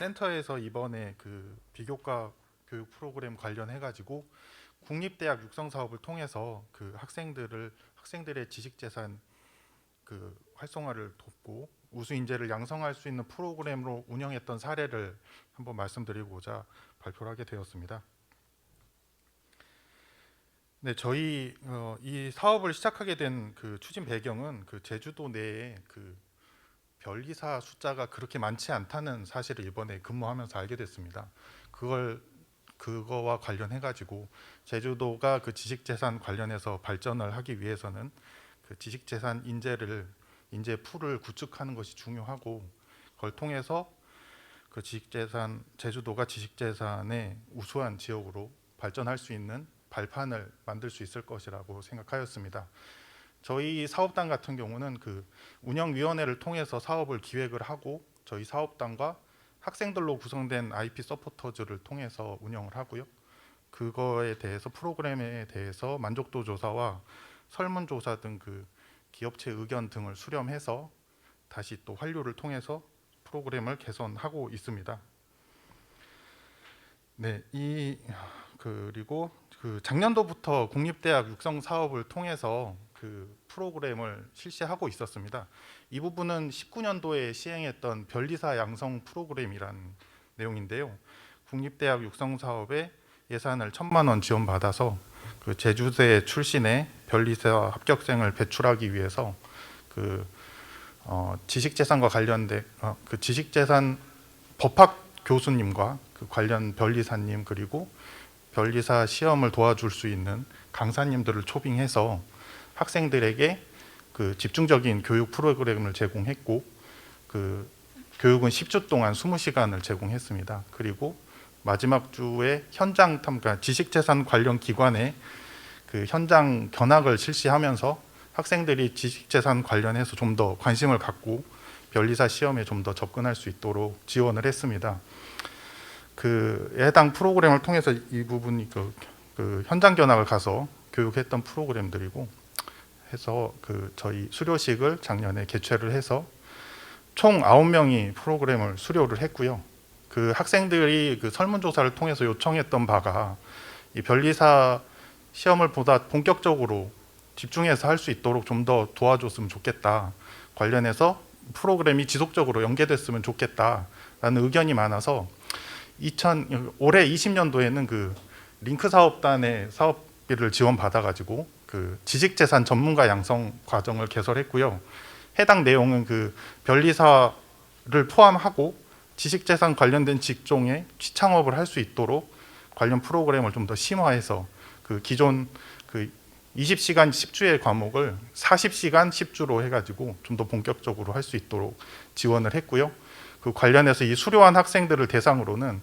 센터에서 이번에 그 비교과 교육 프로그램 관련해 가지고 국립대학 육성 사업을 통해서 그 학생들의 지식 재산 그 활성화를 돕고 우수 인재를 양성할 수 있는 프로그램으로 운영했던 사례를 한번 말씀드리고자 발표를 하게 되었습니다. 네, 저희 이 사업을 시작하게 된 그 추진 배경은 그 제주도 내에 그 변리사 숫자가 그렇게 많지 않다는 사실을 이번에 근무하면서 알게 됐습니다. 그거와 관련해 가지고 제주도가 그 지식재산 관련해서 발전을 하기 위해서는 그 지식재산 인재 풀을 구축하는 것이 중요하고 그걸 통해서 그 제주도가 지식재산의 우수한 지역으로 발전할 수 있는 발판을 만들 수 있을 것이라고 생각하였습니다. 저희 사업단 같은 경우는 그 운영위원회를 통해서 사업을 기획을 하고 저희 사업단과 학생들로 구성된 IP 서포터즈를 통해서 운영을 하고요. 그거에 대해서 프로그램에 대해서 만족도 조사와 설문조사 등 그 기업체 의견 등을 수렴해서 다시 또 환류를 통해서 프로그램을 개선하고 있습니다. 네, 그리고 그 작년도부터 국립대학 육성 사업을 통해서 그 프로그램을 실시하고 있었습니다. 이 부분은 19년도에 시행했던 변리사 양성 프로그램이란 내용인데요. 국립대학 육성 사업에 예산을 1,000만 원 지원받아서 그 제주대 출신의 변리사 합격생을 배출하기 위해서 그 지식재산과 관련된 그 지식재산 법학 교수님과 그 관련 변리사님 그리고 변리사 시험을 도와줄 수 있는 강사님들을 초빙해서 학생들에게 그 집중적인 교육 프로그램을 제공했고 그 교육은 10주 동안 20시간을 제공했습니다. 그리고 마지막 주에 현장 탐관, 지식재산 관련 기관에 그 현장 견학을 실시하면서 학생들이 지식재산 관련해서 좀 더 관심을 갖고 변리사 시험에 좀 더 접근할 수 있도록 지원을 했습니다. 그 해당 프로그램을 통해서 이 부분이 그 현장 견학을 가서 교육했던 프로그램들이고 해서 그 저희 수료식을 작년에 개최를 해서 총 9명이 프로그램을 수료를 했고요. 그 학생들이 그 설문조사를 통해서 요청했던 바가 이 변리사 시험을 보다 본격적으로 집중해서 할 수 있도록 좀 더 도와줬으면 좋겠다. 관련해서 프로그램이 지속적으로 연계됐으면 좋겠다라는 의견이 많아서 올해 20년도에는 그 링크 사업단의 사업비를 지원받아가지고 그 지식재산 전문가 양성 과정을 개설했고요. 해당 내용은 그 변리사를 포함하고 지식재산 관련된 직종에 취창업을 할 수 있도록 관련 프로그램을 좀 더 심화해서 그 기존 그 20시간 10주의 과목을 40시간 10주로 해가지고 좀 더 본격적으로 할 수 있도록 지원을 했고요. 그 관련해서 이 수료한 학생들을 대상으로는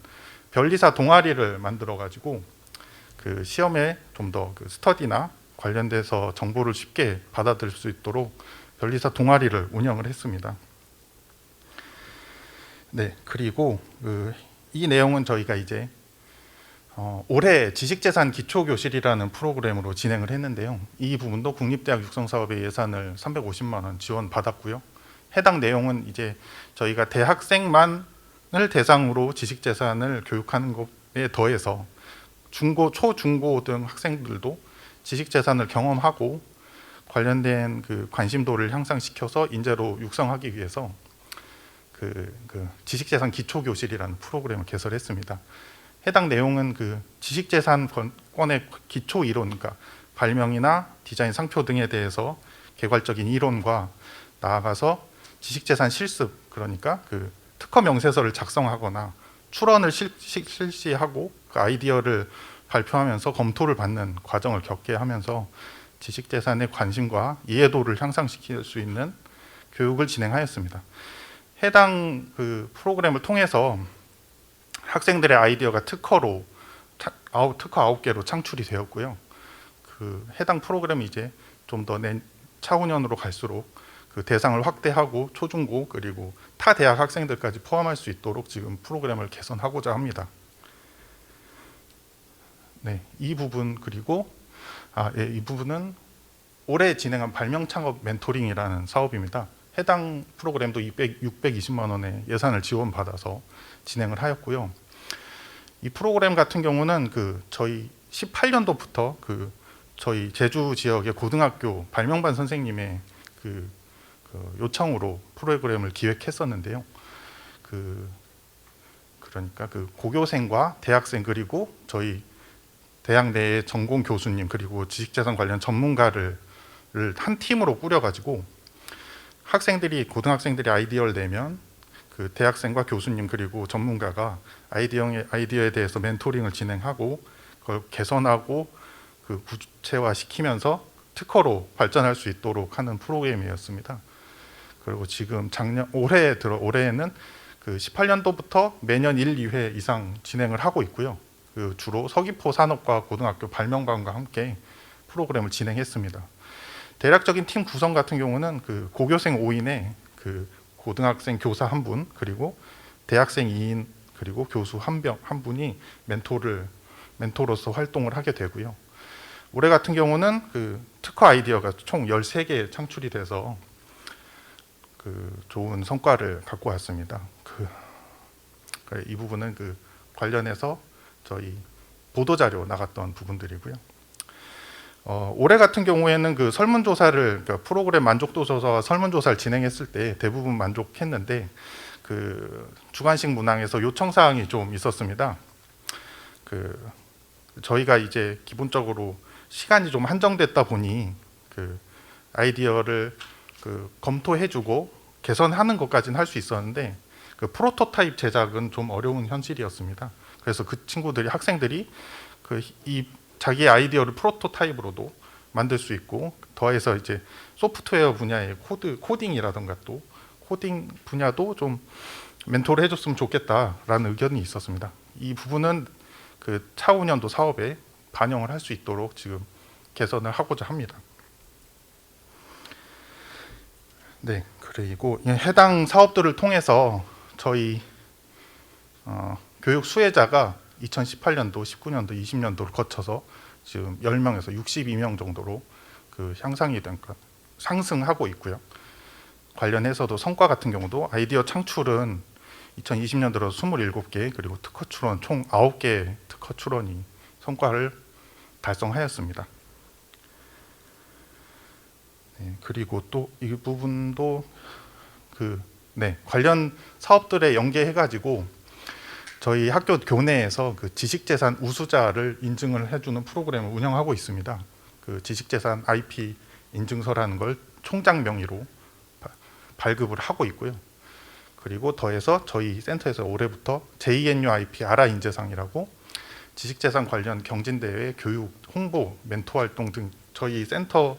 변리사 동아리를 만들어 가지고 그 시험에 좀 더 그 스터디나 관련돼서 정보를 쉽게 받아들일 수 있도록 변리사 동아리를 운영을 했습니다. 네, 그리고 이 내용은 저희가 이제 올해 지식재산 기초교실이라는 프로그램으로 진행을 했는데요. 이 부분도 국립대학 육성사업의 예산을 350만 원 지원받았고요. 해당 내용은 이제 저희가 대학생만을 대상으로 지식재산을 교육하는 것에 더해서 초중고 등 학생들도 지식재산을 경험하고 관련된 그 관심도를 향상시켜서 인재로 육성하기 위해서 그 지식재산 기초교실이라는 프로그램을 개설했습니다. 해당 내용은 그 지식재산권의 기초 이론, 그러니까 발명이나 디자인 상표 등에 대해서 개괄적인 이론과 나아가서 지식재산 실습, 그러니까 그 특허 명세서를 작성하거나 출원을 실시하고 그 아이디어를 발표하면서 검토를 받는 과정을 겪게 하면서 지식재산의 관심과 이해도를 향상시킬 수 있는 교육을 진행하였습니다. 해당 그 프로그램을 통해서 학생들의 아이디어가 특허 9개로 창출이 되었고요. 그 해당 프로그램이 이제 좀 더 차후년으로 갈수록 그 대상을 확대하고 초중고 그리고 타 대학 학생들까지 포함할 수 있도록 지금 프로그램을 개선하고자 합니다. 네, 이 부분 그리고 이 부분은 올해 진행한 발명 창업 멘토링이라는 사업입니다. 해당 프로그램도 620만 원의 예산을 지원받아서 진행을 하였고요. 이 프로그램 같은 경우는 저희 18년도부터 저희 제주 지역의 고등학교 발명반 선생님의 요청으로 프로그램을 기획했었는데요. 그러니까 고교생과 대학생 그리고 저희 대학 내의 전공 교수님 그리고 지식재산 관련 전문가를 한 팀으로 꾸려가지고 고등학생들이 아이디어를 내면 대학생과 교수님 그리고 전문가가 아이디어에 대해서 멘토링을 진행하고 그걸 개선하고 구체화시키면서 특허로 발전할 수 있도록 하는 프로그램이었습니다. 그리고 지금 올해에는 18년도부터 매년 1, 2회 이상 진행을 하고 있고요. 주로 서귀포 산업과학 고등학교 발명반과 함께 프로그램을 진행했습니다. 대략적인 팀 구성 같은 경우는 고교생 5인에 고등학생 교사 1분 그리고 대학생 2인 그리고 교수 한 분이 멘토로서 활동을 하게 되고요. 올해 같은 경우는 특허 아이디어가 총 13개 창출이 돼서 좋은 성과를 갖고 왔습니다. 이 부분은 관련해서 저희 보도자료 나갔던 부분들이고요. 올해 같은 경우에는 설문조사를 프로그램 만족도 조사와 설문조사를 진행했을 때 대부분 만족했는데 주관식 문항에서 요청사항이 좀 있었습니다. 저희가 이제 기본적으로 시간이 좀 한정됐다 보니 아이디어를 검토해주고 개선하는 것까지는 할 수 있었는데 프로토타입 제작은 좀 어려운 현실이었습니다. 그래서 학생들이 자기의 아이디어를 프로토타입으로도 만들 수 있고 더해서 이제 소프트웨어 분야의 코딩이라던가 또 코딩 분야도 좀 멘토를 해줬으면 좋겠다라는 의견이 있었습니다. 이 부분은 차후년도 사업에 반영을 할 수 있도록 지금 개선을 하고자 합니다. 네, 그리고 해당 사업들을 통해서 저희 교육 수혜자가 2018년도, 19년도, 20년도를 거쳐서 지금 10명에서 62명 정도로 상승하고 있고요. 관련해서도 성과 같은 경우도 아이디어 창출은 2020년 들어 27개 그리고 특허 출원 총 9개 특허 출원이 성과를 달성하였습니다. 네, 그리고 또 이 부분도 관련 사업들에 연계해가지고 저희 학교 교내에서 지식재산 우수자를 인증을 해주는 프로그램을 운영하고 있습니다. 지식재산 IP 인증서라는 걸 총장 명의로 발급을 하고 있고요. 그리고 더해서 저희 센터에서 올해부터 JNUIP 아라 인재상이라고 지식재산 관련 경진대회, 교육, 홍보, 멘토 활동 등 저희 센터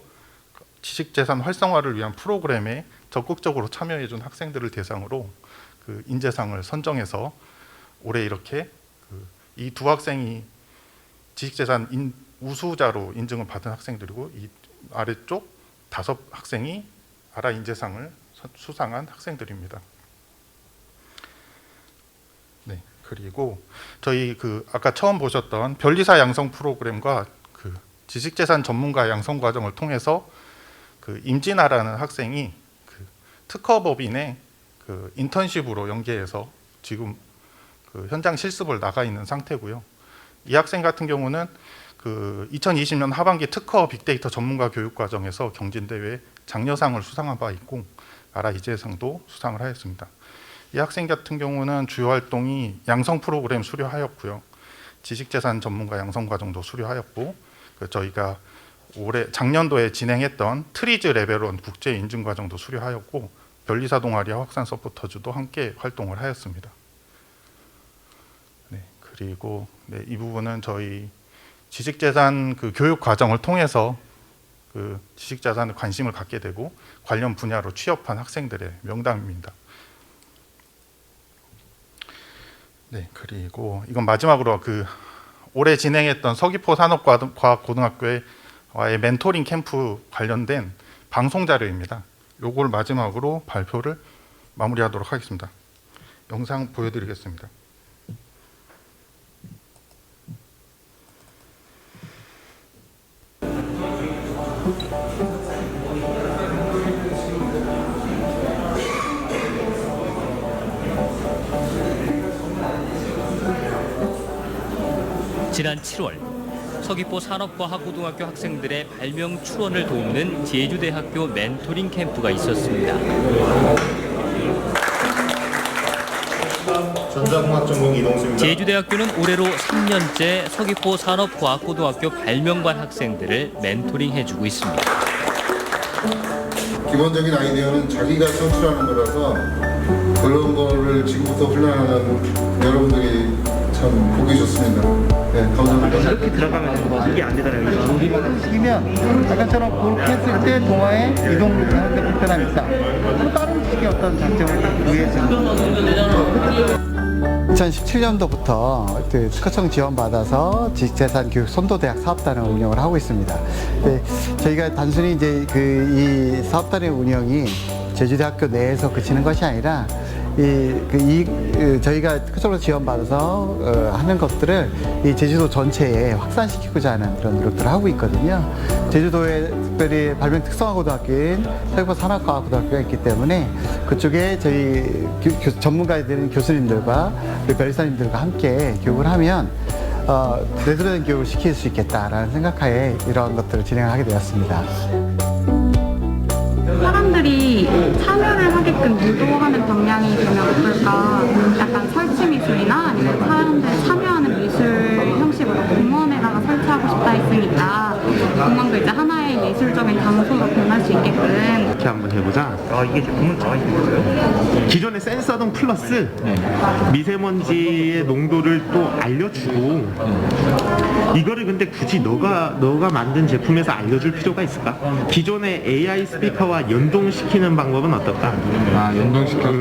지식재산 활성화를 위한 프로그램에 적극적으로 참여해준 학생들을 대상으로 인재상을 선정해서 올해 이렇게 이 두 학생이 지식재산 우수자로 인증을 받은 학생들이고 이 아래쪽 5 학생이 아라 인재상을 수상한 학생들입니다. 네, 그리고 저희 아까 처음 보셨던 변리사 양성 프로그램과 지식재산 전문가 양성 과정을 통해서 임진아라는 학생이 특허법인의 인턴십으로 연계해서 지금 현장 실습을 나가 있는 상태고요. 이 학생 같은 경우는 2020년 하반기 특허 빅데이터 전문가 교육 과정에서 경진대회 장려상을 수상한 바 있고 아라 이재상도 수상을 하였습니다. 이 학생 같은 경우는 주요 활동이 양성 프로그램 수료하였고요. 지식재산 전문가 양성 과정도 수료하였고 저희가 작년도에 진행했던 트리즈 레벨 1 국제 인증 과정도 수료하였고 변리사 동아리와 확산 서포터즈도 함께 활동을 하였습니다. 네, 그리고 이 부분은 저희 지식재산 교육 과정을 통해서 지식재산에 관심을 갖게 되고 관련 분야로 취업한 학생들의 명단입니다. 네, 그리고 이건 마지막으로 올해 진행했던 서귀포 산업과학고등학교와의 멘토링 캠프 관련된 방송 자료입니다. 요걸 마지막으로 발표를 마무리하도록 하겠습니다. 영상 보여드리겠습니다. 지난 7월 서귀포 산업과학고등학교 학생들의 발명 출원을 돕는 제주대학교 멘토링 캠프가 있었습니다. 전자공학 전공 이동수입니다. 제주대학교는 올해로 3년째 서귀포 산업과학고등학교 발명반 학생들을 멘토링해주고 있습니다. 기본적인 아이디어는 자기가 창출하는 거라서 그런 거를 지금부터 훈련하는 여러분들이 참 보기 좋습니다. 네, 감사합니다. 이렇게 들어가면 이게 안 되더라고요. 우리만 식이면 약간처럼 그렇게 했을 때 동화에 이동하는데 불편함이 있다. 또 다른 식의 어떤 장점을 부여해주는 2017년도부터 특허청 지원받아서 지식재산교육 선도대학 사업단을 운영을 하고 있습니다. 저희가 단순히 이제 이 사업단의 운영이 제주대학교 내에서 그치는 것이 아니라 저희가 특허적으로 지원받아서 하는 것들을 이 제주도 전체에 확산시키고자 하는 그런 노력들을 하고 있거든요. 제주도에 특별히 발명 특성화고등학교인 서귀포 산업과학고등학교가 있기 때문에 그쪽에 저희 전문가이 되는 교수님들과 변리사님들과 함께 교육을 하면 내드러진 교육을 시킬 수 있겠다라는 생각하에 이러한 것들을 진행하게 되었습니다. 사람들이 참여를 하게끔 유도하는 방향이 되면 어떨까? 약간 설치 미술이나 아니면 사람들이 참여하는 미술 형식으로 공원에다가 설치하고 싶다 했으니까 공원도 이제 하나의 예술적인 장소로 변할 수 있게끔 이렇게 한번 해보자. 이게 제품은 나와 있는 거예요? 기존의 센서등 플러스 미세먼지의 농도를 또 알려주고 이거를 근데 굳이 너가 만든 제품에서 알려줄 필요가 있을까? 기존의 AI 스피커와 연동시키는 방법은 어떨까? 연동시켜서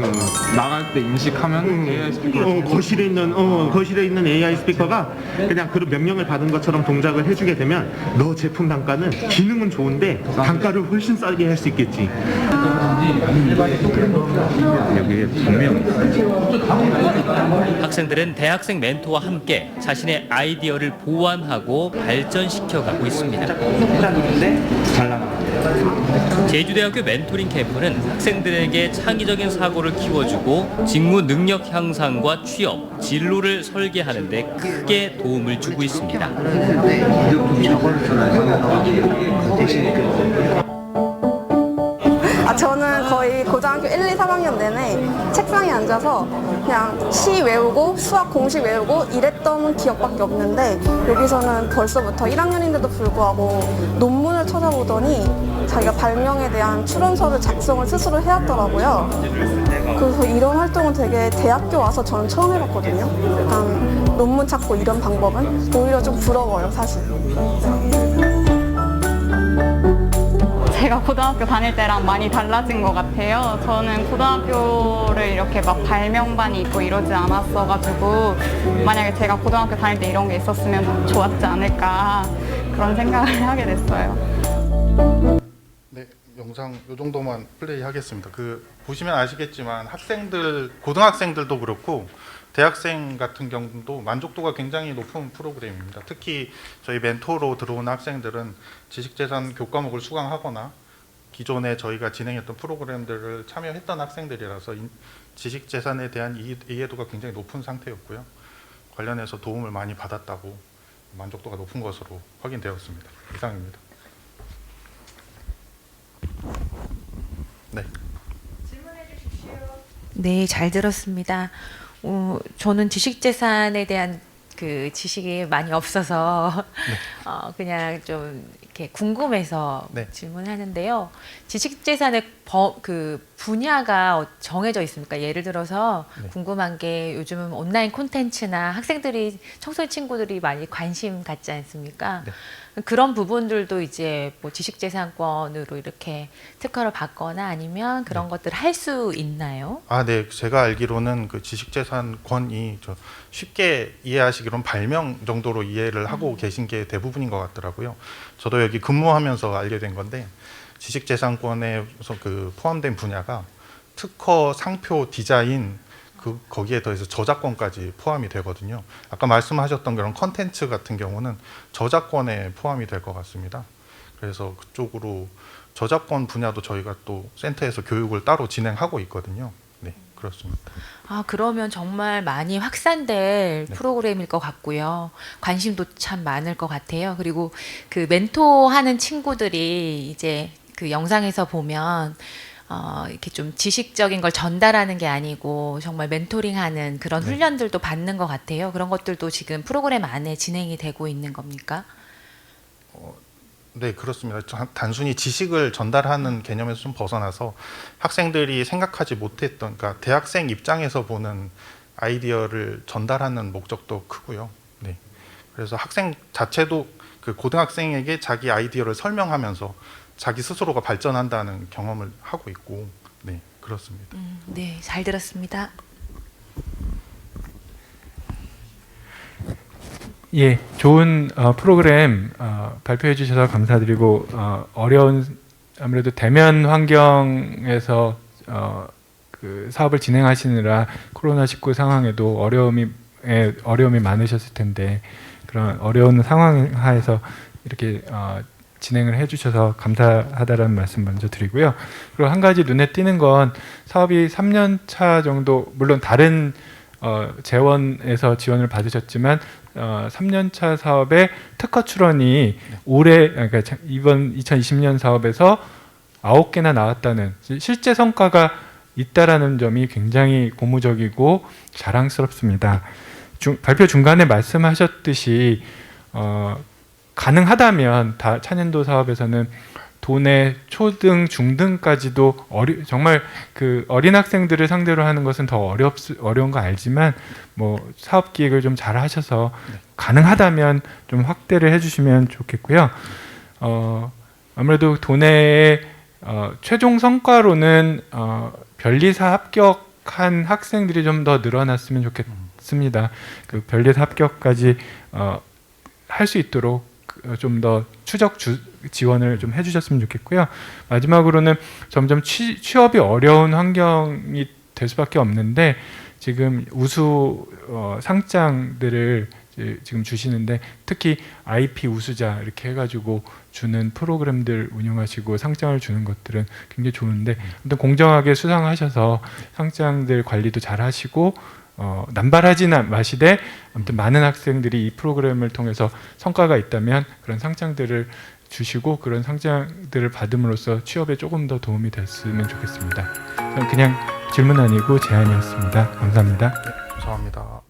나갈 때 인식하면 AI 스피커를 거실에 있는 AI 스피커가 그냥 그런 명령을 받은 것처럼 동작을 해주게 되면 너 제품 단가는 기능은 좋은데 단가를 훨씬 싸게 할 수 있겠지. 여기에 분명 학생들은 대학생 멘토와 함께 자신의 아이디어를 보완하고 발전시켜가고 있습니다. 제주대학교 멘토링 캠프는 학생들에게 창의적인 사고를 키워주고 직무 능력 향상과 취업, 진로를 설계하는 데 크게 도움을 주고 있습니다. 저는 거의 고등학교 1, 2, 3학년 내내 책상에 앉아서 그냥 시 외우고 수학 공식 외우고 이랬던 기억밖에 없는데 여기서는 벌써부터 1학년인데도 불구하고 논문을 찾아보더니 자기가 발명에 대한 추론서를 작성을 스스로 해왔더라고요. 그래서 이런 활동은 되게 대학교 와서 저는 처음 해봤거든요. 약간 논문 찾고 이런 방법은 오히려 좀 부러워요, 사실. 제가 고등학교 다닐 때랑 많이 달라진 것 같아요. 저는 고등학교를 이렇게 막 발명반이 있고 이러지 않았어가지고 만약에 제가 고등학교 다닐 때 이런 게 있었으면 좀 좋았지 않을까 그런 생각을 하게 됐어요. 네, 영상 이 정도만 플레이하겠습니다. 보시면 아시겠지만 고등학생들도 그렇고 대학생 같은 경우도 만족도가 굉장히 높은 프로그램입니다. 특히 저희 멘토로 들어온 학생들은 지식재산 교과목을 수강하거나 기존에 저희가 진행했던 프로그램들을 참여했던 학생들이라서 지식재산에 대한 이해도가 굉장히 높은 상태였고요. 관련해서 도움을 많이 받았다고 만족도가 높은 것으로 확인되었습니다. 이상입니다. 네. 질문해 주십시오. 네, 잘 들었습니다. 저는 지식재산에 대한 그 지식이 많이 없어서 네. 그냥 좀 이렇게 궁금해서 네. 질문하는데요. 지식재산의 그 분야가 정해져 있습니까? 예를 들어서 네. 궁금한 게 요즘은 온라인 콘텐츠나 학생들이 청소년 친구들이 많이 관심 갖지 않습니까? 네. 그런 부분들도 이제 뭐 지식재산권으로 이렇게 특허를 받거나 아니면 그런 것들을 할 수 있나요? 네. 제가 알기로는 그 지식재산권이 쉽게 이해하시기로는 발명 정도로 이해를 하고 계신 게 대부분인 것 같더라고요. 저도 여기 근무하면서 알게 된 건데 지식재산권에서 포함된 분야가 특허, 상표, 디자인 거기에 더해서 저작권까지 포함이 되거든요. 아까 말씀하셨던 그런 컨텐츠 같은 경우는 저작권에 포함이 될 것 같습니다. 그래서 그쪽으로 저작권 분야도 저희가 또 센터에서 교육을 따로 진행하고 있거든요. 네, 그렇습니다. 아, 그러면 정말 많이 확산될 네. 프로그램일 것 같고요. 관심도 참 많을 것 같아요. 그리고 그 멘토하는 친구들이 이제 그 영상에서 보면 이렇게 좀 지식적인 걸 전달하는 게 아니고 정말 멘토링하는 그런 네. 훈련들도 받는 것 같아요. 그런 것들도 지금 프로그램 안에 진행이 되고 있는 겁니까? 네, 그렇습니다. 단순히 지식을 전달하는 개념에서 좀 벗어나서 학생들이 생각하지 못했던, 그러니까 대학생 입장에서 보는 아이디어를 전달하는 목적도 크고요. 네, 그래서 학생 자체도 그 고등학생에게 자기 아이디어를 설명하면서 자기 스스로가 발전한다는 경험을 하고 있고, 네, 그렇습니다. 네, 잘 들었습니다. 예, 좋은 프로그램 발표해 주셔서 감사드리고 어려운 아무래도 대면 환경에서 그 사업을 진행하시느라 코로나19 상황에도 어려움이 많으셨을 텐데 그런 어려운 상황 하에서 이렇게 진행을 해주셔서 감사하다라는 말씀 먼저 드리고요. 그리고 한 가지 눈에 띄는 건 사업이 3년 차 정도, 물론 다른 재원에서 지원을 받으셨지만 3년차 사업의 특허 출원이 올해, 그러니까 이번 2020년 사업에서 9개나 나왔다는 실제 성과가 있다라는 점이 굉장히 고무적이고 자랑스럽습니다. 발표 중간에 말씀하셨듯이 가능하다면 다 차년도 사업에서는 도내 초등, 중등까지도 정말 그 어린 학생들을 상대로 하는 것은 더 어려운 거 알지만 뭐 사업 기획을 좀 잘 하셔서 가능하다면 좀 확대를 해주시면 좋겠고요. 아무래도 도내의 최종 성과로는 변리사 합격한 학생들이 좀 더 늘어났으면 좋겠습니다. 그 변리사 합격까지 할 수 있도록 좀 더 추적 지원을 좀 해주셨으면 좋겠고요. 마지막으로는 점점 취업이 어려운 환경이 될 수밖에 없는데 지금 우수 상장들을 지금 주시는데 특히 IP 우수자 이렇게 해가지고 주는 프로그램들 운영하시고 상장을 주는 것들은 굉장히 좋은데 아무튼 공정하게 수상하셔서 상장들 관리도 잘 하시고 남발하지는 마시되 아무튼 많은 학생들이 이 프로그램을 통해서 성과가 있다면 그런 상장들을 주시고 그런 상장들을 받음으로써 취업에 조금 더 도움이 됐으면 좋겠습니다. 그냥 질문 아니고 제안이었습니다. 감사합니다. 감사합니다.